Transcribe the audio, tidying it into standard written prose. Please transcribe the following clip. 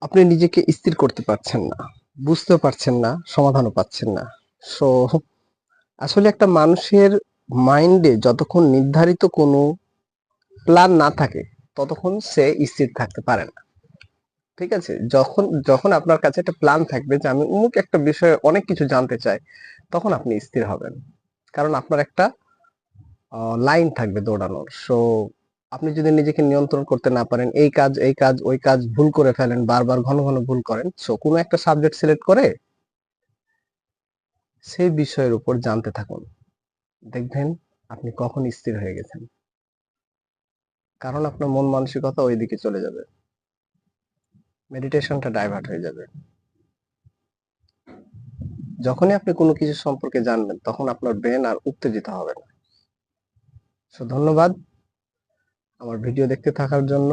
আপনি নিজেকে স্থির করতে পারছেন না, বুঝতেও পারছেন না, সমাধানও পাচ্ছেন না। সো আসলে একটা মানুষের মাইন্ডে যতক্ষণ নির্ধারিত কোনো প্ল্যান না থাকে, ততক্ষণ সে স্থির থাকতে পারে না। ঠিক আছে? যখন যখন আপনার কাছে একটা প্ল্যান থাকবে যে আমি অমুক একটা বিষয়ে অনেক কিছু জানতে চাই, তখন আপনি স্থির হবেন। কারণ আপনার একটা লাইন থাকবে দৌড়ানোর। সো আপনি যদি নিজেকে নিয়ন্ত্রণ করতে না পারেন, এই কাজ, ওই কাজ ভুল করে ফেলেন, বারবার ঘন, ঘন ভুল করেন। সো কোনো একটা সাবজেক্ট সিলেক্ট করে সেই বিষয়ের উপর জানতে থাকুন। দেখবেন আপনি কখন স্থির হয়ে গেছেন। কারণ আপনার মন মানসিকতা ওইদিকে চলে যাবে। মেডিটেশনটা ডাইভার্ট হয়ে যাবে। যখনই আপনি কোনো কিছু সম্পর্কে জানবেন, তখন আপনার ব্রেন আর উত্তেজিত হবে না। সো ধন্যবাদ আমার ভিডিও দেখতে থাকার জন্য।